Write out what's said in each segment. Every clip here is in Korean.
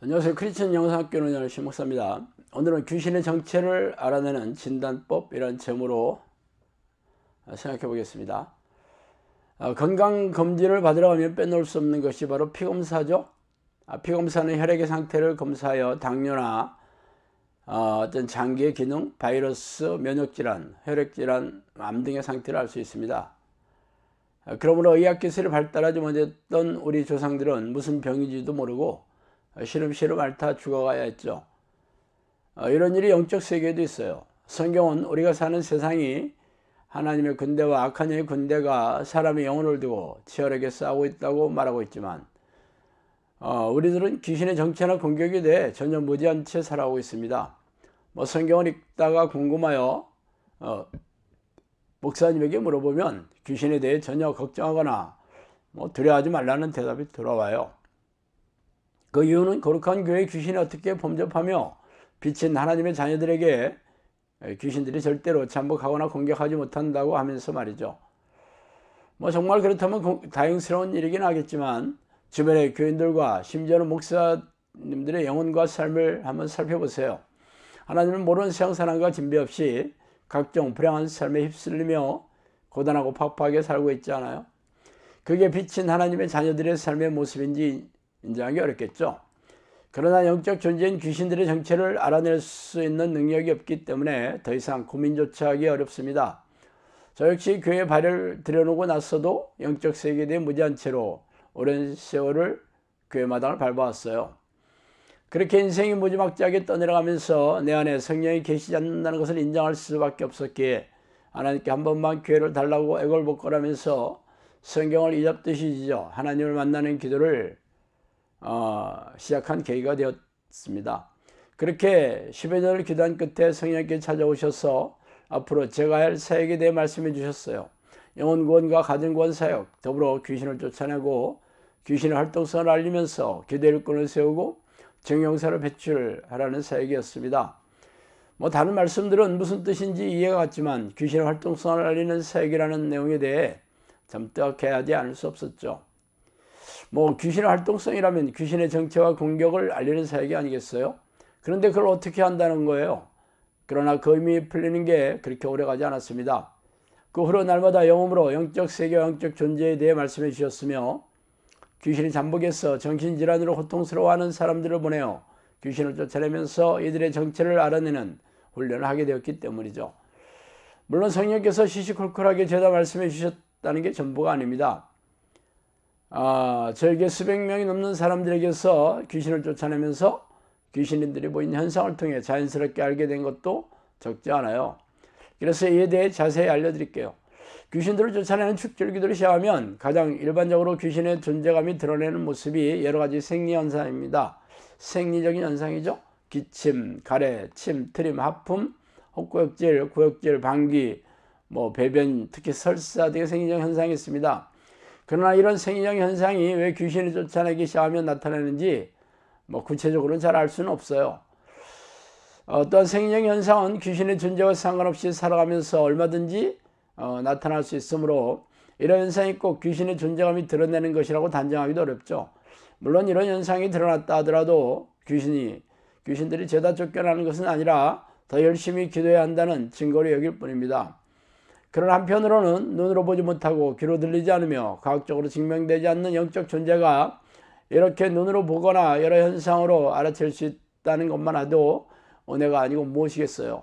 안녕하세요. 크리스천 영상학교 운영하는 신목사입니다. 오늘은 귀신의 정체를 알아내는 진단법이라는 제목으로 생각해 보겠습니다. 건강검진을 받으러 가면 빼놓을 수 없는 것이 바로 피검사죠. 피검사는 혈액의 상태를 검사하여 당뇨나 어떤 장기의 기능, 바이러스, 면역질환, 혈액질환, 암 등의 상태를 알 수 있습니다. 그러므로 의학기술이 발달하지 못했던 우리 조상들은 무슨 병인지도 모르고 시름시름 앓다 죽어가야 했죠. 이런 일이 영적 세계에도 있어요. 성경은 우리가 사는 세상이 하나님의 군대와 악한 영의 군대가 사람의 영혼을 두고 치열하게 싸우고 있다고 말하고 있지만 우리들은 귀신의 정체나 공격에 대해 전혀 무지한 채 살아오고 있습니다. 성경을 읽다가 궁금하여 목사님에게 물어보면 귀신에 대해 전혀 걱정하거나 두려워하지 말라는 대답이 돌아와요. 그 이유는 거룩한 교회의 귀신이 어떻게 범접하며 비친 하나님의 자녀들에게 귀신들이 절대로 잠복하거나 공격하지 못한다고 하면서 말이죠. 정말 그렇다면 다행스러운 일이긴 하겠지만 주변의 교인들과 심지어는 목사님들의 영혼과 삶을 한번 살펴보세요. 하나님은 모르는 세상 사람과 진배 없이 각종 불행한 삶에 휩쓸리며 고단하고 팍팍하게 살고 있지 않아요? 그게 비친 하나님의 자녀들의 삶의 모습인지 인정하기 어렵겠죠. 그러나 영적 존재인 귀신들의 정체를 알아낼 수 있는 능력이 없기 때문에 더 이상 고민조차 하기 어렵습니다. 저 역시 교회에 발을 들여놓고 나서도 영적 세계에 대해 무지한 채로 오랜 세월을 교회 마당을 밟아왔어요. 그렇게 인생이 무지막지하게 떠내려가면서 내 안에 성령이 계시지 않는다는 것을 인정할 수밖에 없었기에 하나님께 한 번만 기회를 달라고 애걸복걸하면서 성경을 이잡듯이 지져 하나님을 만나는 기도를 시작한 계기가 되었습니다. 그렇게 10여 년을 기도한 끝에 성령께 찾아오셔서 앞으로 제가 할 사역에 대해 말씀해 주셨어요. 영혼구원과 가정구원 사역, 더불어 귀신을 쫓아내고 귀신의 활동성을 알리면서 기도의 일꾼을 세우고 정용사를 배출하라는 사역이었습니다. 다른 말씀들은 무슨 뜻인지 이해가 갔지만 귀신의 활동성을 알리는 사역이라는 내용에 대해 참 뜻하지 않을 수 없었죠. 귀신의 활동성이라면 귀신의 정체와 공격을 알리는 사역이 아니겠어요? 그런데 그걸 어떻게 한다는 거예요? 그러나 그 의미 풀리는 게 그렇게 오래가지 않았습니다. 그 후로 날마다 영음으로 영적 세계와 영적 존재에 대해 말씀해 주셨으며 귀신이 잠복해서 정신질환으로 고통스러워하는 사람들을 보내어 귀신을 쫓아내면서 이들의 정체를 알아내는 훈련을 하게 되었기 때문이죠. 물론 성령께서 시시콜콜하게 죄다 말씀해 주셨다는 게 전부가 아닙니다. 저에게 수백 명이 넘는 사람들에게서 귀신을 쫓아내면서 귀신들이 보인 현상을 통해 자연스럽게 알게 된 것도 적지 않아요. 그래서 이에 대해 자세히 알려드릴게요. 귀신들을 쫓아내는 축절기도를 시작하면 가장 일반적으로 귀신의 존재감이 드러내는 모습이 여러 가지 생리현상입니다. 생리적인 현상이죠. 기침, 가래, 침, 트림, 하품, 헛구역질, 구역질, 방귀, 배변, 특히 설사 등의 생리적 현상이 있습니다. 그러나 이런 생리적 현상이 왜 귀신을 쫓아내기 시작하면 나타나는지 구체적으로는 잘 알 수는 없어요. 어떠한 생리적 현상은 귀신의 존재와 상관없이 살아가면서 얼마든지 나타날 수 있으므로 이런 현상이 꼭 귀신의 존재감이 드러내는 것이라고 단정하기도 어렵죠. 물론 이런 현상이 드러났다 하더라도 귀신들이 죄다 쫓겨나는 것은 아니라 더 열심히 기도해야 한다는 증거로 여길 뿐입니다. 그런 한편으로는 눈으로 보지 못하고 귀로 들리지 않으며 과학적으로 증명되지 않는 영적 존재가 이렇게 눈으로 보거나 여러 현상으로 알아챌 수 있다는 것만 해도 은혜가 아니고 무엇이겠어요.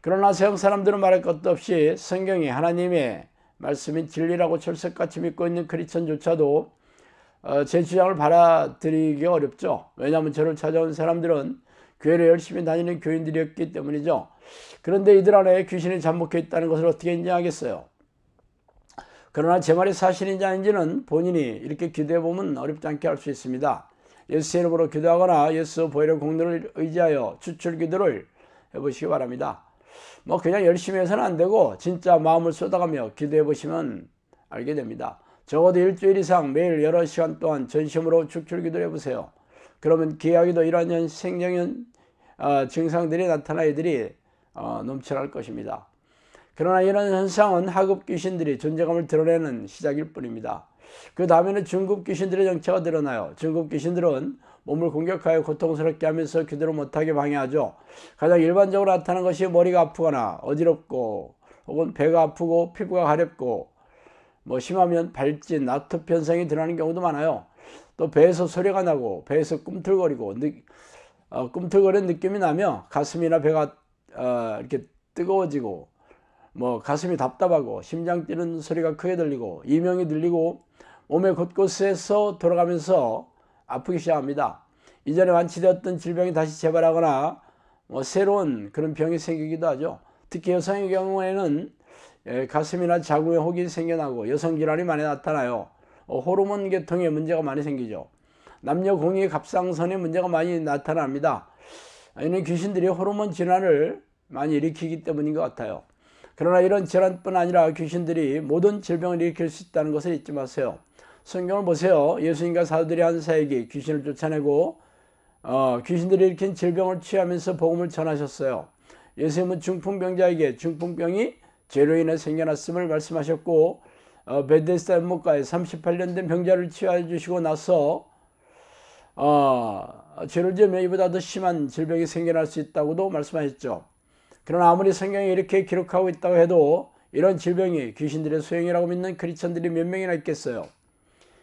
그러나 세상 사람들은 말할 것도 없이 성경이 하나님의 말씀인 진리라고 철석같이 믿고 있는 크리스천조차도 제 주장을 받아들이기가 어렵죠. 왜냐하면 저를 찾아온 사람들은 교회를 열심히 다니는 교인들이었기 때문이죠. 그런데 이들 안에 귀신이 잠복해 있다는 것을 어떻게 인정하겠어요? 그러나 제 말이 사실인지 아닌지는 본인이 이렇게 기도해 보면 어렵지 않게 알 수 있습니다. 예수 이름으로 기도하거나 예수 보혈의 공로를 의지하여 추출 기도를 해보시기 바랍니다. 뭐 그냥 열심히 해서는 안 되고 진짜 마음을 쏟아가며 기도해 보시면 알게 됩니다. 적어도 일주일 이상 매일 여러 시간 동안 전심으로 축출 기도를 해보세요. 그러면 기하기도 이러한 생명연 증상들이 나타나 이들이 넘쳐날 것입니다. 그러나 이런 현상은 하급 귀신들이 존재감을 드러내는 시작일 뿐입니다. 그 다음에는 중급 귀신들의 정체가 드러나요. 중급 귀신들은 몸을 공격하여 고통스럽게 하면서 기도를 못하게 방해하죠. 가장 일반적으로 나타나는 것이 머리가 아프거나 어지럽고 혹은 배가 아프고 피부가 가렵고 뭐 심하면 발진, 나트 현상이 드러나는 경우도 많아요. 또 배에서 소리가 나고 배에서 꿈틀거리고 꿈틀거리는 느낌이 나며 가슴이나 배가 이렇게 뜨거워지고 뭐 가슴이 답답하고 심장 뛰는 소리가 크게 들리고 이명이 들리고 몸의 곳곳에서 돌아가면서 아프기 시작합니다. 이전에 완치되었던 질병이 다시 재발하거나 뭐 새로운 그런 병이 생기기도 하죠. 특히 여성의 경우에는 가슴이나 자궁에 혹이 생겨나고 여성 질환이 많이 나타나요. 호르몬 계통에 문제가 많이 생기죠. 남녀 공유 갑상선에 문제가 많이 나타납니다. 이는 귀신들이 호르몬 질환을 많이 일으키기 때문인 것 같아요. 그러나 이런 질환뿐 아니라 귀신들이 모든 질병을 일으킬 수 있다는 것을 잊지 마세요. 성경을 보세요. 예수님과 사도들이 한 사역이 귀신을 쫓아내고 귀신들이 일으킨 질병을 취하면서 복음을 전하셨어요. 예수님은 중풍병자에게 중풍병이 죄로 인해 생겨났음을 말씀하셨고 베데스다 연못가에 38년 된 병자를 치유해 주시고 나서 죄를 지으면 이보다 더 심한 질병이 생겨날 수 있다고도 말씀하셨죠. 그러나 아무리 성경이 이렇게 기록하고 있다고 해도 이런 질병이 귀신들의 소용이라고 믿는 크리스천들이 몇 명이나 있겠어요.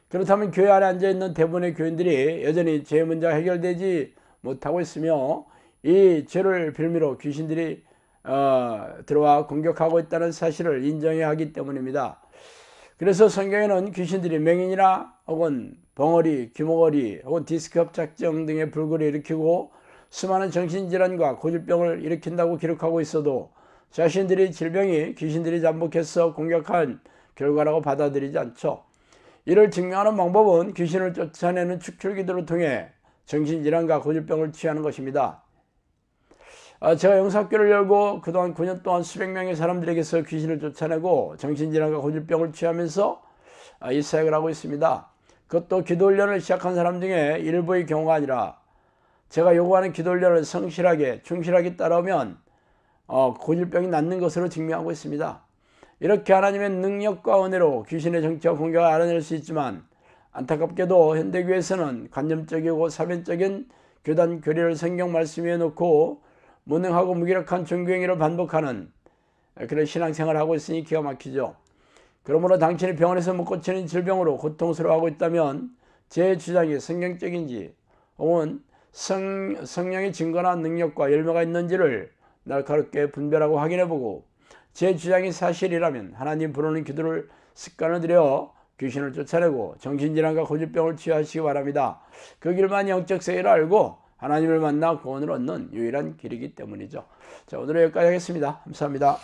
그렇다면 교회 안에 앉아있는 대부분의 교인들이 여전히 죄의 문제가 해결되지 못하고 있으며 이 죄를 빌미로 귀신들이 들어와 공격하고 있다는 사실을 인정해야 하기 때문입니다. 그래서 성경에는 귀신들이 맹인이나 혹은 벙어리, 귀머거리 혹은 디스크 협착증 등의 불구를 일으키고 수많은 정신질환과 고질병을 일으킨다고 기록하고 있어도 자신들이 질병이 귀신들이 잠복해서 공격한 결과라고 받아들이지 않죠. 이를 증명하는 방법은 귀신을 쫓아내는 축출기도를 통해 정신질환과 고질병을 치유하는 것입니다. 제가 영사학교를 열고 그동안 9년 동안 수백 명의 사람들에게서 귀신을 쫓아내고 정신질환과 고질병을 치유하면서 이 사역을 하고 있습니다. 그것도 기도훈련을 시작한 사람 중에 일부의 경우가 아니라 제가 요구하는 기도훈련을 성실하게 충실하게 따르면 고질병이 낫는 것으로 증명하고 있습니다. 이렇게 하나님의 능력과 은혜로 귀신의 정체와 공격을 알아낼 수 있지만 안타깝게도 현대교회에서는 관념적이고 사변적인 교단 교리를 성경 말씀 위에 놓고 무능하고 무기력한 종교행위를 반복하는 그런 신앙생활을 하고 있으니 기가 막히죠. 그러므로 당신이 병원에서 못 고치는 질병으로 고통스러워하고 있다면 제 주장이 성경적인지 혹은 성령의 증거나 능력과 열매가 있는지를 날카롭게 분별하고 확인해보고 제 주장이 사실이라면 하나님 부르는 기도를 습관을 들여 귀신을 쫓아내고 정신질환과 고질병을 치유하시기 바랍니다. 그 길만 영적 세계를 알고 하나님을 만나 구원을 얻는 유일한 길이기 때문이죠. 자, 오늘은 여기까지 하겠습니다. 감사합니다.